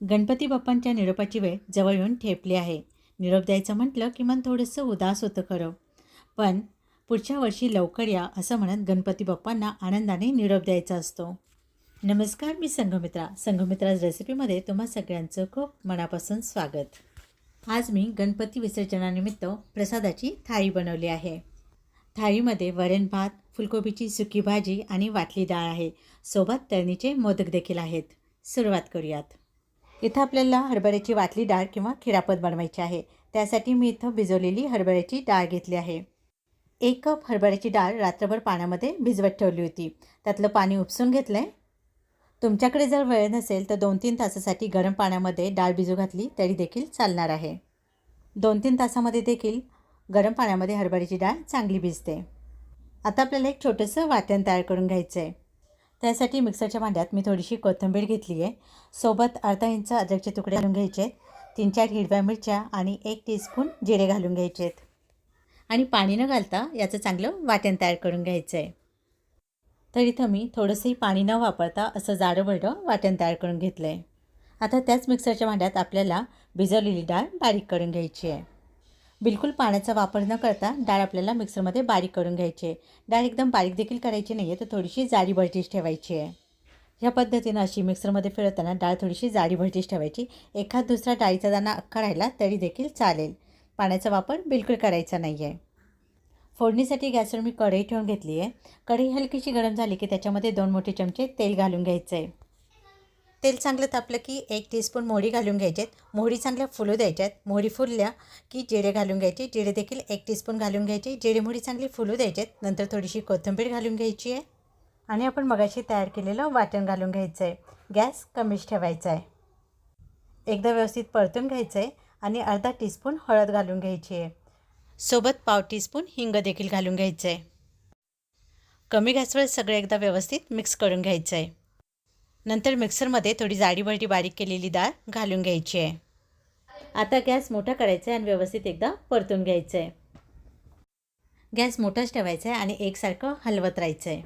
गणपती बाप्पांच्या निरोपाची वेळ जवळ येऊन ठेपली आहे. निरोप द्यायचं म्हटलं की मन थोडंसं उदास होतं खरं. पण पुढच्या वर्षी लवकर या असं म्हणत गणपती बाप्पांना आनंदाने निरोप द्यायचा असतो. नमस्कार, मी संघमित्रा. संघमित्राज रेसिपीमध्ये तुम्हा सगळ्यांचं खूप मनापासून स्वागत. आज मी गणपती विसर्जनानिमित्त प्रसादाची थाळी बनवली आहे. थाळीमध्ये वरण भात, फुलकोबीची सुकी भाजी आणि वाटली डाळ आहे. सोबत तळणीचे मोदक देखील आहेत. सुरुवात करूयात. इथं आपल्याला हरभऱ्याची वाटली डाळ किंवा खिरापत बनवायची आहे. त्यासाठी मी इथं भिजवलेली हरभऱ्याची डाळ घेतली आहे. 1 कप हरभऱ्याची डाळ रात्रभर पाण्यामध्ये भिजवत ठेवली होती. त्यातलं पाणी उपसून घेतलं आहे. तुमच्याकडे जर वेळ नसेल तर 2-3 तासासाठी गरम पाण्यामध्ये डाळ भिजू घातली तरी देखील चालणार आहे. 2-3 तासामध्ये देखील गरम पाण्यामध्ये हरभऱ्याची डाळ चांगली भिजते. आता आपल्याला एक छोटंसं वाटण तयार करून घ्यायचं आहे. त्यासाठी मिक्सरच्या भांड्यात मी थोडीशी कोथिंबीर घेतली आहे. सोबत अर्धा इंच अद्रकचे तुकडे घालून घ्यायचे आहेत. 3-4 हिरव्या मिरच्या आणि 1 टीस्पून जिरे घालून घ्यायचे आहेत. आणि पाणी न घालता याचं चांगलं वाटण तयार करून घ्यायचं आहे. तर इथं मी थोडंसंही पाणी न वापरता असं जाडं-भरडं वाटण तयार करून घेतलं आहे. आता त्याच मिक्सरच्या भांड्यात आपल्याला भिजवलेली डाळ बारीक करून घ्यायची आहे. बिलकुल पाण्याचा वापर न करता डाळ आपल्याला मिक्सरमध्ये बारीक करून घ्यायची आहे. डाळ एकदम बारीक देखील करायची नाही आहे, तर थोडीशी जाडी-भरडीच ठेवायची आहे. ह्या पद्धतीनं अशी मिक्सरमध्ये फिरवताना डाळ थोडीशी जाडी-भरडीच ठेवायची. एखाद दुसरा डाळीचा दाणा अख्खा राहिला तरी देखील चालेल. पाण्याचा वापर बिलकुल करायचा नाही आहे. फोडणीसाठी गॅसवर मी कढई ठेवून घेतली आहे. कढई हलकीशी गरम झाली की त्याच्यामध्ये 2 मोठे चमचे तेल घालून घ्यायचं आहे. तेल चांगलं तापलं की 1 टीस्पून मोहरी घालून घ्यायचे. मोहरी चांगल्या फुलू द्यायच्यात. मोहरी फुलल्या की जिरे घालून घ्यायचे. जिरे देखील 1 टीस्पून घालून घ्यायचे. जिरे मोहरी चांगली फुलू द्यायचे. नंतर थोडीशी कोथिंबीर घालून घ्यायची आहे आणि आपण मगाशी तयार केलेलं वाटण घालून घ्यायचं आहे. गॅस कमीच ठेवायचा आहे. एकदा व्यवस्थित परतून घ्यायचं आहे आणि अर्धा टीस्पून हळद घालून घ्यायची आहे. सोबत पाव टीस्पून हिंग देखील घालून घ्यायचं आहे. कमी गॅसवर सगळं एकदा व्यवस्थित मिक्स करून घ्यायचं आहे. नंतर मिक्सरमध्ये थोडी जाडी-भरडी बारीक केलेली डाळ घालून घ्यायची आहे. आता गॅस मोठा करायचा आहे आणि व्यवस्थित एकदा परतून घ्यायचं आहे. गॅस मोठाच ठेवायचा आहे आणि एकसारखं हलवत राहायचं आहे.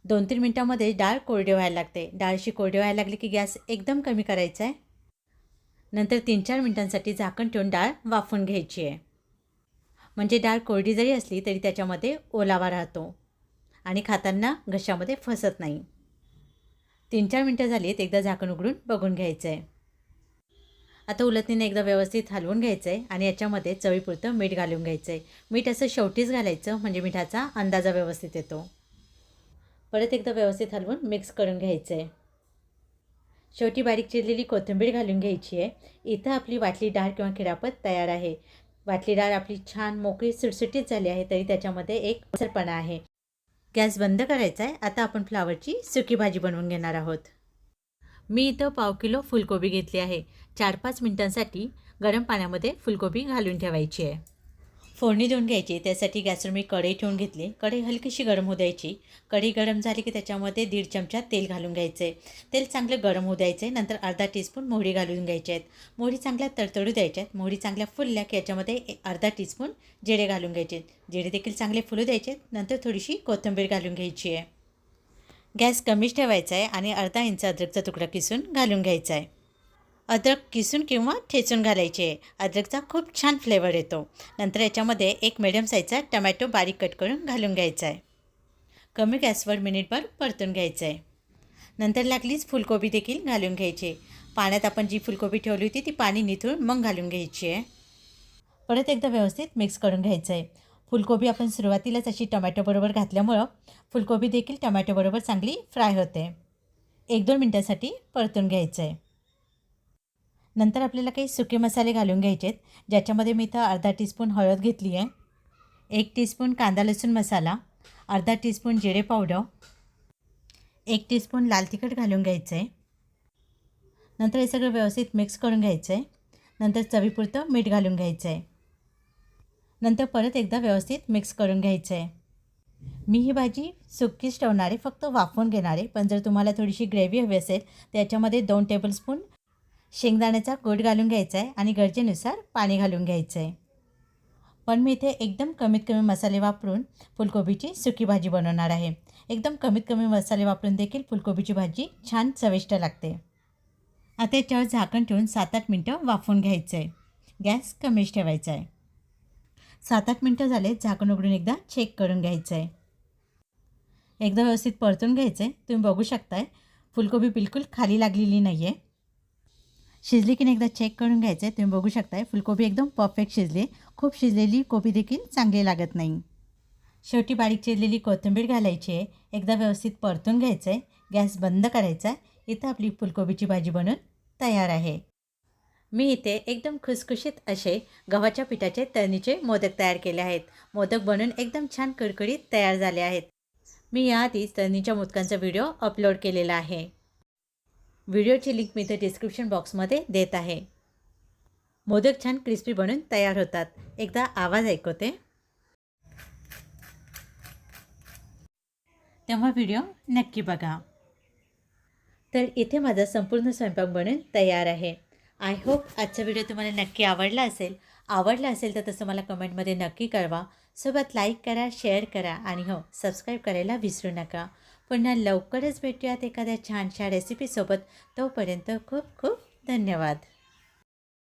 2-3 मिनटामध्ये डाळ कोरडी व्हायला लागते. डाळशी कोरडी व्हायला लागली की गॅस एकदम कमी करायचा आहे. नंतर 3-4 मिनटांसाठी झाकण ठेवून डाळ वाफवून घ्यायची आहे. म्हणजे डाळ कोरडी जरी असली तरी त्याच्यामध्ये ओलावा राहतो आणि खाताना घशामध्ये फसत नाही. 3-4 मिनटं झाली आहेत. एकदा झाकण उघडून बघून घ्यायचं आहे. आता उलटणीने एकदा व्यवस्थित हलवून घ्यायचं आहे आणि याच्यामध्ये चवीपुरतं मीठ घालून घ्यायचं आहे. मीठ असं शेवटीच घालायचं म्हणजे मिठाचा अंदाजा व्यवस्थित येतो. परत एकदा व्यवस्थित हलवून मिक्स करून घ्यायचं आहे. शेवटी बारीक चिरलेली कोथिंबीर घालून घ्यायची आहे. इथं आपली वाटली डाळ किंवा खिरापत तयार आहे. वाटली डाळ आपली छान मोकळी सुटसुटीत झाली आहे तरी त्याच्यामध्ये एक ओलसरपणा आहे. गॅस बंद करायचा आहे. आता आपण फ्लावरची सुकी भाजी बनवून घेणार आहोत. मी इथं पाव किलो फुलकोबी घेतली आहे. 4-5 मिनटांसाठी गरम पाण्यामध्ये फुलकोबी घालून ठेवायची आहे. फोडणी देऊन घ्यायची. त्यासाठी गॅसवर मी कढई ठेवून घेतली. कढई हलकीशी गरम होऊ द्यायची. कढई गरम झाली की त्याच्यामध्ये 1.5 चमचा तेल घालून घ्यायचं आहे. तेल चांगलं गरम होऊ द्यायचं आहे. नंतर अर्धा टीस्पून मोहरी घालून घ्यायचे आहेत. मोहरी चांगल्या तडतडू द्यायच्या आहेत. मोहरी चांगल्या फुलल्या की याच्यामध्ये अर्धा टीस्पून जिरे घालून घ्यायचे आहेत. जिरे देखील चांगले फुलू द्यायचे आहेत. नंतर थोडीशी कोथिंबीर घालून घ्यायची आहे. गॅस कमीच ठेवायचा आहे आणि अर्धा इंच अद्रकचा तुकडा किसून घालून घ्यायचा आहे. अद्रक किसून किंवा ठेचून घालायचे आहे. अद्रकचा खूप छान फ्लेवर येतो. नंतर याच्यामध्ये एक मिडियम साईजचा टमॅटो बारीक कट करून घालून घ्यायचा आहे. कमी गॅसवर मिनिटभर परतून घ्यायचं आहे. नंतर लागलीच फुलकोबी देखील घालून घ्यायची. पाण्यात आपण जी फुलकोबी ठेवली होती ती पाणी निथळून मग घालून घ्यायची आहे. परत एकदा व्यवस्थित मिक्स करून घ्यायचं आहे. फुलकोबी आपण सुरुवातीलाच अशी टमॅटोबरोबर घातल्यामुळं फुलकोबी देखील टमॅटोबरोबर चांगली फ्राय होते. 1-2 मिनटासाठी परतून घ्यायचं आहे. नंतर आपल्याला काही सुके मसाले घालून घ्यायचे आहेत. ज्याच्यामध्ये मी इथं अर्धा टीस्पून हळद घेतली आहे. 1 टीस्पून कांदा लसूण मसाला, अर्धा टीस्पून जिरे पावडर, 1 टीस्पून लाल तिखट घालून घ्यायचं आहे. नंतर हे सगळं व्यवस्थित मिक्स करून घ्यायचं आहे. नंतर चवीपुरतं मीठ घालून घ्यायचं आहे. नंतर परत एकदा व्यवस्थित मिक्स करून घ्यायचं आहे. मी ही भाजी सुकीच ठेवणार आहे, फक्त वाफवून घेणार आहे. पण जर तुम्हाला थोडीशी ग्रेव्ही हवी असेल तर याच्यामध्ये 2 टेबलस्पून शेंगदाण्याचा कूट घालून घ्यायचा आहे आणि गरजेनुसार पाणी घालून घ्यायचं आहे. पण मी इथे एकदम कमीत कमी मसाले वापरून फुलकोबीची सुकी भाजी बनवणार आहे. एकदम कमीत कमी मसाले वापरून देखील फुलकोबीची भाजी छान चविष्ट लागते. आता याच्यावर झाकण ठेवून 7-8 मिनटं वाफवून घ्यायचं आहे. गॅस कमीच ठेवायचा आहे. 7-8 मिनटं झाले, झाकण उघडून एकदा चेक करून घ्यायचं आहे. एकदा व्यवस्थित परतून घ्यायचं आहे. तुम्ही बघू शकताय फुलकोबी बिलकुल खाली लागलेली नाही आहे. शिजली की नाही एकदा चेक करून घ्यायचं आहे. तुम्ही बघू शकताय फुलकोबी एकदम परफेक्ट शिजली. खूप शिजलेली कोबी देखील चांगली लागत नाही. शेवटी बारीक चिरलेली कोथिंबीर घालायची आहे. एकदा व्यवस्थित परतून घ्यायचं आहे. गॅस बंद करायचा आहे. इथं आपली फुलकोबीची भाजी बनून तयार आहे. मी इथे एकदम खुसखुशीत असे गव्हाच्या पिठाचे तळणीचे मोदक तयार केले आहेत. मोदक बनून एकदम छान कुरकुरीत तयार झाले आहेत. मी याआधीच तळणीच्या मोदकांचा व्हिडिओ अपलोड केलेला आहे. व्हिडिओची लिंक मी इथे डिस्क्रिप्शन बॉक्समध्ये देत आहे. मोदक छान क्रिस्पी बनून तयार होतात. एकदा आवाज ऐकवते, तेव्हा व्हिडिओ नक्की बघा. तर इथे माझा संपूर्ण स्वयंपाक बनून तयार आहे. आय होप आजचा व्हिडिओ तुम्हाला नक्की आवडला असेल तर तसं मला कमेंटमध्ये नक्की कळवा. सोबत लाईक करा, शेअर करा आणि हो, सबस्क्राईब करायला विसरू नका. पुन्हा लवकरच भेटूयात एखाद्या छानशा रेसिपीसोबत. तोपर्यंत खूप खूप धन्यवाद.